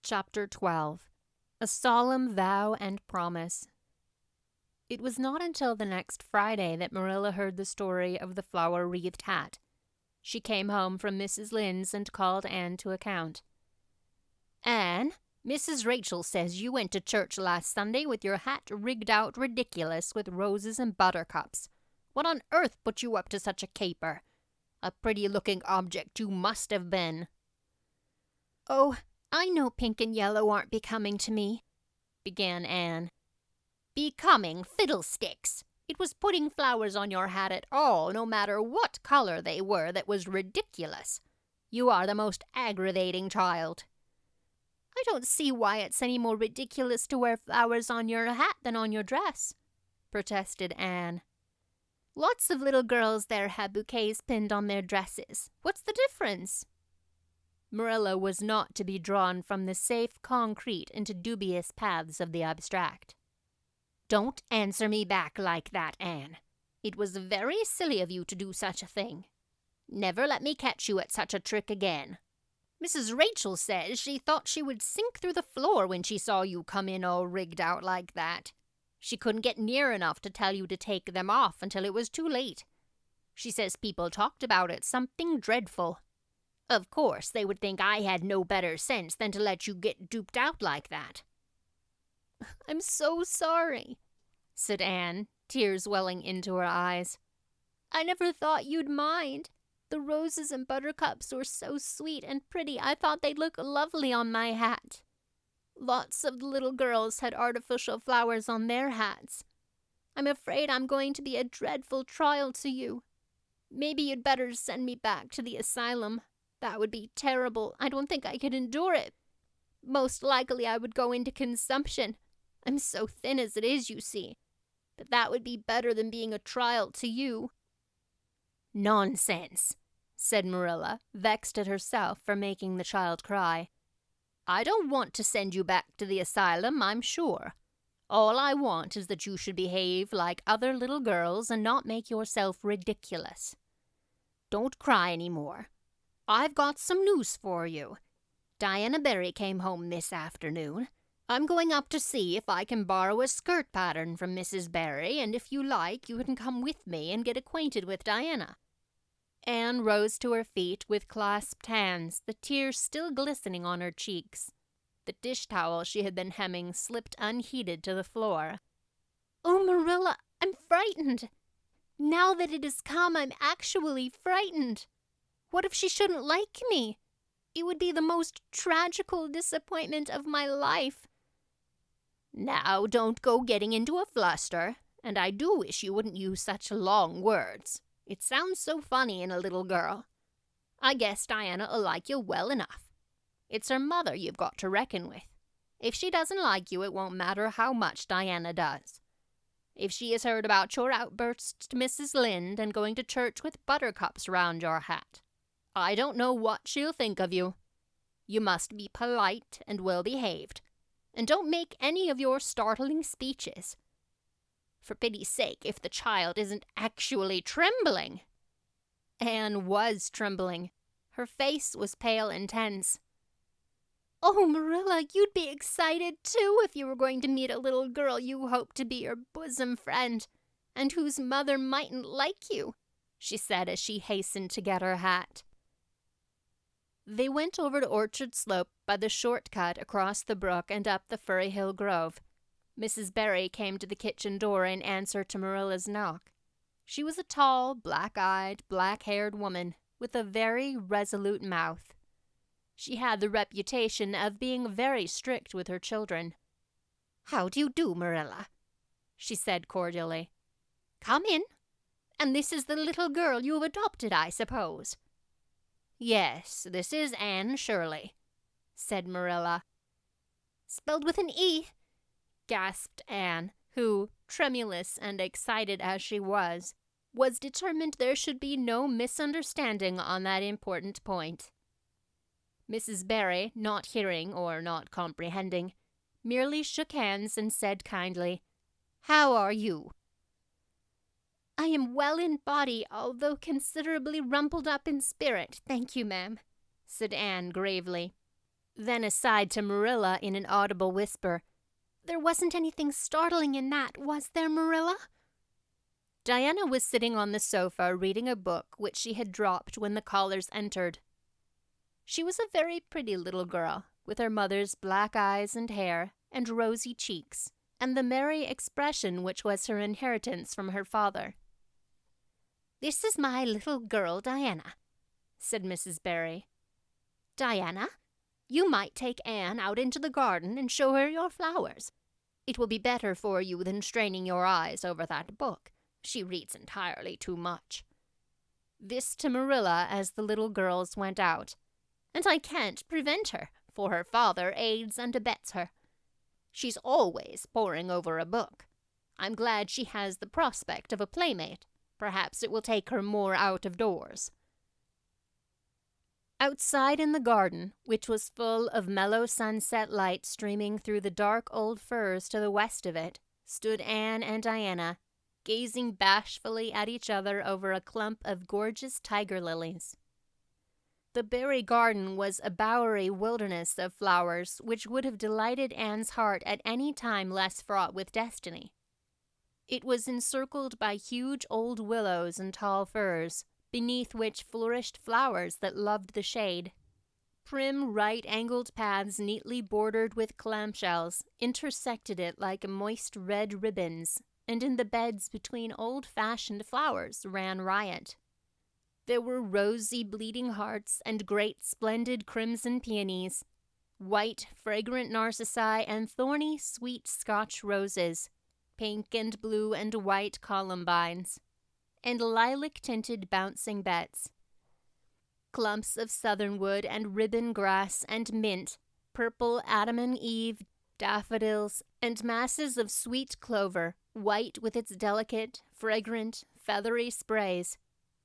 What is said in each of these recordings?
Chapter 12. A Solemn Vow and Promise. It was not until the next Friday that Marilla heard the story of the flower-wreathed hat. She came home from Mrs. Lynde's and called Anne to account. "Anne, Mrs. Rachel says you went to church last Sunday with your hat rigged out ridiculous with roses and buttercups. What on earth put you up to such a caper? A pretty-looking object you must have been." "Oh, I know pink and yellow aren't becoming to me," began Anne. "Becoming fiddlesticks! It was putting flowers on your hat at all, no matter what color they were, that was ridiculous. You are the most aggravating child." "I don't see why it's any more ridiculous to wear flowers on your hat than on your dress," protested Anne. "Lots of little girls there have bouquets pinned on their dresses. What's the difference?" Marilla was not to be drawn from the safe concrete into dubious paths of the abstract. "Don't answer me back like that, Anne. It was very silly of you to do such a thing. Never let me catch you at such a trick again. Mrs. Rachel says she thought she would sink through the floor when she saw you come in all rigged out like that. She couldn't get near enough to tell you to take them off until it was too late. She says people talked about it something dreadful. Of course, they would think I had no better sense than to let you get duped out like that." "I'm so sorry," said Anne, tears welling into her eyes. "I never thought you'd mind. The roses and buttercups were so sweet and pretty, I thought they'd look lovely on my hat. Lots of the little girls had artificial flowers on their hats. I'm afraid I'm going to be a dreadful trial to you. Maybe you'd better send me back to the asylum. That would be terrible. I don't think I could endure it. Most likely I would go into consumption. I'm so thin as it is, you see. But that would be better than being a trial to you." "Nonsense," said Marilla, vexed at herself for making the child cry. "I don't want to send you back to the asylum, I'm sure. All I want is that you should behave like other little girls and not make yourself ridiculous. Don't cry any more. I've got some news for you. Diana Barry came home this afternoon. I'm going up to see if I can borrow a skirt pattern from Mrs. Barry, and if you like, you can come with me and get acquainted with Diana." Anne rose to her feet with clasped hands, the tears still glistening on her cheeks. The dish towel she had been hemming slipped unheeded to the floor. "Oh, Marilla, I'm frightened. Now that it has come, I'm actually frightened. What if she shouldn't like me? It would be the most tragical disappointment of my life." "Now, don't go getting into a fluster, and I do wish you wouldn't use such long words. It sounds so funny in a little girl. I guess Diana'll like you well enough. It's her mother you've got to reckon with. If she doesn't like you, it won't matter how much Diana does. If she has heard about your outbursts to Mrs. Lynde and going to church with buttercups round your hat, I don't know what she'll think of you. You must be polite and well-behaved, and don't make any of your startling speeches. For pity's sake, if the child isn't actually trembling." Anne was trembling. Her face was pale and tense. "Oh, Marilla, you'd be excited too if you were going to meet a little girl you hoped to be your bosom friend, and whose mother mightn't like you," she said as she hastened to get her hat. They went over to Orchard Slope by the short cut across the brook and up the Furry Hill Grove. Mrs. Barry came to the kitchen door in answer to Marilla's knock. She was a tall, black-eyed, black-haired woman with a very resolute mouth. She had the reputation of being very strict with her children. "How do you do, Marilla?" she said cordially. "Come in. And this is the little girl you have adopted, I suppose?" "Yes, this is Anne Shirley," said Marilla. "Spelled with an E," gasped Anne, who, tremulous and excited as she was determined there should be no misunderstanding on that important point. Mrs. Barry, not hearing or not comprehending, merely shook hands and said kindly, "How are you?" "I am well in body, although considerably rumpled up in spirit, thank you, ma'am," said Anne gravely. Then aside to Marilla in an audible whisper, "There wasn't anything startling in that, was there, Marilla?" Diana was sitting on the sofa reading a book which she had dropped when the callers entered. She was a very pretty little girl, with her mother's black eyes and hair and rosy cheeks, and the merry expression which was her inheritance from her father. "This is my little girl, Diana," said Mrs. Barry. "Diana, you might take Anne out into the garden and show her your flowers. It will be better for you than straining your eyes over that book. She reads entirely too much." This to Marilla as the little girls went out. "And I can't prevent her, for her father aids and abets her. She's always poring over a book. I'm glad she has the prospect of a playmate. Perhaps it will take her more out of doors." Outside in the garden, which was full of mellow sunset light streaming through the dark old firs to the west of it, stood Anne and Diana, gazing bashfully at each other over a clump of gorgeous tiger lilies. The Barry garden was a bowery wilderness of flowers which would have delighted Anne's heart at any time less fraught with destiny. It was encircled by huge old willows and tall firs, beneath which flourished flowers that loved the shade. Prim right-angled paths neatly bordered with clamshells intersected it like moist red ribbons, and in the beds between old-fashioned flowers ran riot. There were rosy bleeding hearts and great splendid crimson peonies, white fragrant narcissi and thorny sweet Scotch roses, pink and blue and white columbines, and lilac-tinted bouncing bets. Clumps of southernwood and ribbon grass and mint, purple Adam and Eve, daffodils, and masses of sweet clover, white with its delicate, fragrant, feathery sprays,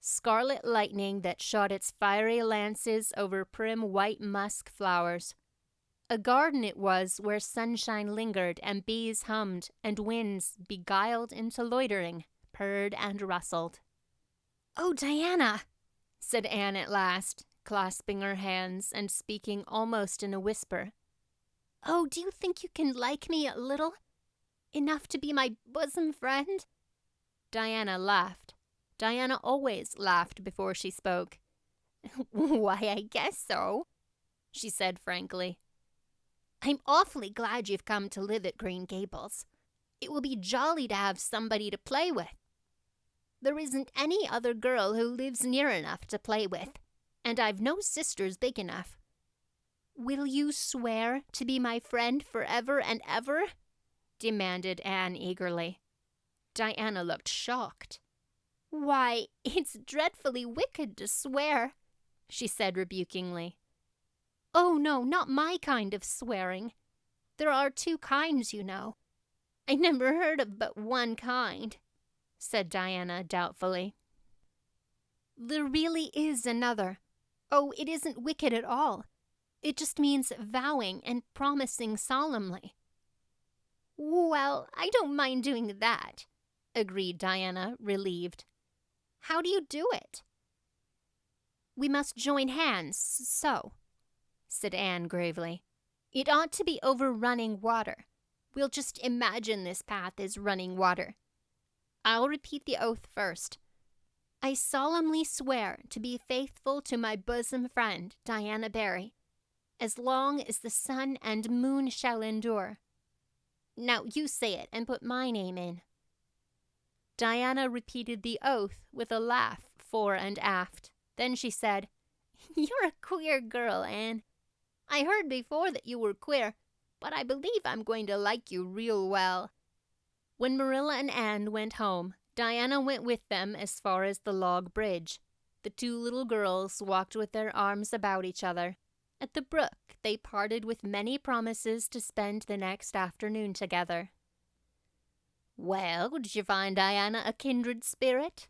scarlet lightning that shot its fiery lances over prim white musk flowers. A garden it was where sunshine lingered and bees hummed and winds, beguiled into loitering, purred and rustled. "Oh, Diana," said Anne at last, clasping her hands and speaking almost in a whisper. "Oh, do you think you can like me a little? Enough to be my bosom friend?" Diana laughed. Diana always laughed before she spoke. "Why, I guess so," she said frankly. "I'm awfully glad you've come to live at Green Gables. It will be jolly to have somebody to play with. There isn't any other girl who lives near enough to play with, and I've no sisters big enough. Will you swear to be my friend forever and ever?" demanded Anne eagerly. Diana looked shocked. "Why, it's dreadfully wicked to swear," she said rebukingly. "Oh, no, not my kind of swearing. There are two kinds, you know." "I never heard of but one kind," said Diana doubtfully. "There really is another. Oh, it isn't wicked at all. It just means vowing and promising solemnly." "Well, I don't mind doing that," agreed Diana, relieved. "How do you do it?" "We must join hands, so," said Anne gravely. "It ought to be over running water. We'll just imagine this path is running water. I'll repeat the oath first. I solemnly swear to be faithful to my bosom friend, Diana Barry, as long as the sun and moon shall endure. Now you say it and put my name in." Diana repeated the oath with a laugh fore and aft. Then she said, "You're a queer girl, Anne. I heard before that you were queer, but I believe I'm going to like you real well." When Marilla and Anne went home, Diana went with them as far as the log bridge. The two little girls walked with their arms about each other. At the brook, they parted with many promises to spend the next afternoon together. "Well, did you find Diana a kindred spirit?"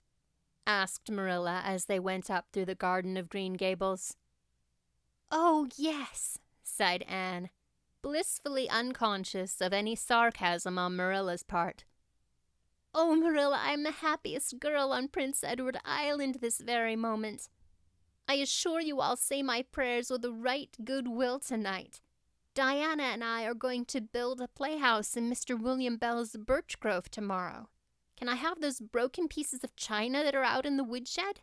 asked Marilla as they went up through the garden of Green Gables. "Oh, yes," sighed Anne, blissfully unconscious of any sarcasm on Marilla's part. "Oh, Marilla, I'm the happiest girl on Prince Edward Island this very moment. I assure you I'll say my prayers with the right good will tonight. Diana and I are going to build a playhouse in Mr. William Bell's birch grove tomorrow. Can I have those broken pieces of china that are out in the woodshed?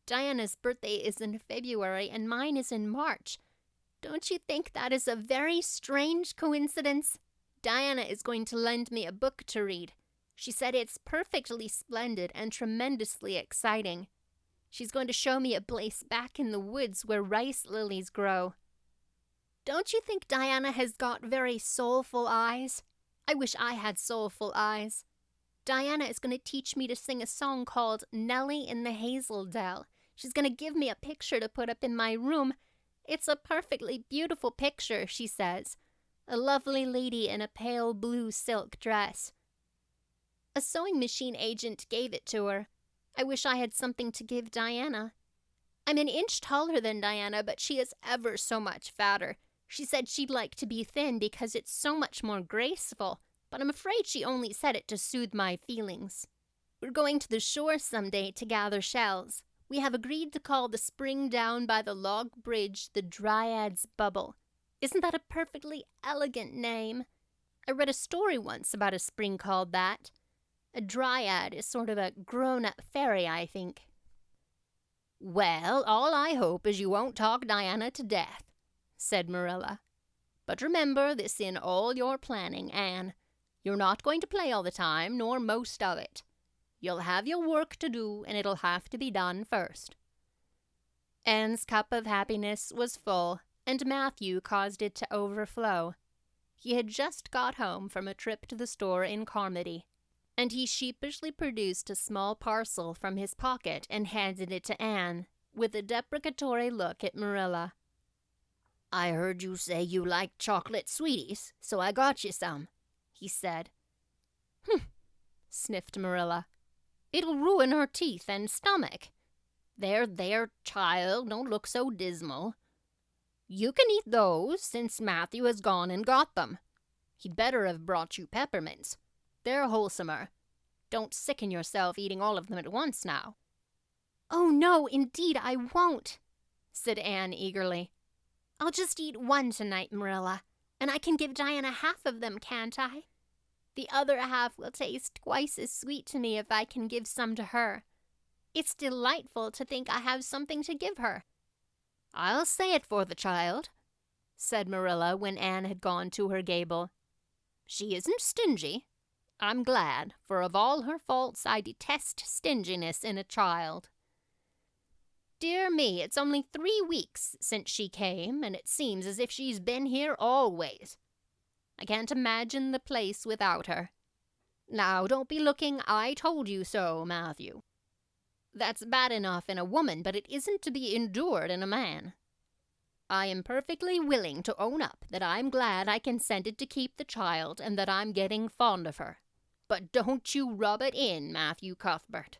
Diana's birthday is in February and mine is in March. Don't you think that is a very strange coincidence? Diana is going to lend me a book to read. She said it's perfectly splendid and tremendously exciting. She's going to show me a place back in the woods where rice lilies grow. Don't you think Diana has got very soulful eyes? I wish I had soulful eyes. Diana is going to teach me to sing a song called Nellie in the Hazel Dell. She's going to give me a picture to put up in my room. It's a perfectly beautiful picture, she says. A lovely lady in a pale blue silk dress. A sewing machine agent gave it to her. I wish I had something to give Diana. I'm an inch taller than Diana, but she is ever so much fatter. She said she'd like to be thin because it's so much more graceful, but I'm afraid she only said it to soothe my feelings. We're going to the shore someday to gather shells. We have agreed to call the spring down by the log bridge the Dryad's Bubble. Isn't that a perfectly elegant name? I read a story once about a spring called that. A dryad is sort of a grown-up fairy, I think. Well, all I hope is you won't talk Diana to death, said Marilla. But remember this in all your planning, Anne. You're not going to play all the time, nor most of it. You'll have your work to do, and it'll have to be done first. Anne's cup of happiness was full, and Matthew caused it to overflow. He had just got home from a trip to the store in Carmody, and he sheepishly produced a small parcel from his pocket and handed it to Anne, with a deprecatory look at Marilla. I heard you say you liked chocolate sweeties, so I got you some, he said. Humph, sniffed Marilla. It'll ruin her teeth and stomach. There, child, don't look so dismal. You can eat those, since Matthew has gone and got them. He'd better have brought you peppermints. They're wholesomer. Don't sicken yourself eating all of them at once now. Oh, no, indeed I won't, said Anne eagerly. I'll just eat one tonight, Marilla, and I can give Diana half of them, can't I? The other half will taste twice as sweet to me if I can give some to her. It's delightful to think I have something to give her. I'll say it for the child, said Marilla when Anne had gone to her gable. She isn't stingy. I'm glad, for of all her faults I detest stinginess in a child. Dear me, it's only 3 weeks since she came, and it seems as if she's been here always. I can't imagine the place without her. Now, don't be looking I told you so, Matthew. That's bad enough in a woman, but it isn't to be endured in a man. I am perfectly willing to own up that I'm glad I consented to keep the child and that I'm getting fond of her. But don't you rub it in, Matthew Cuthbert.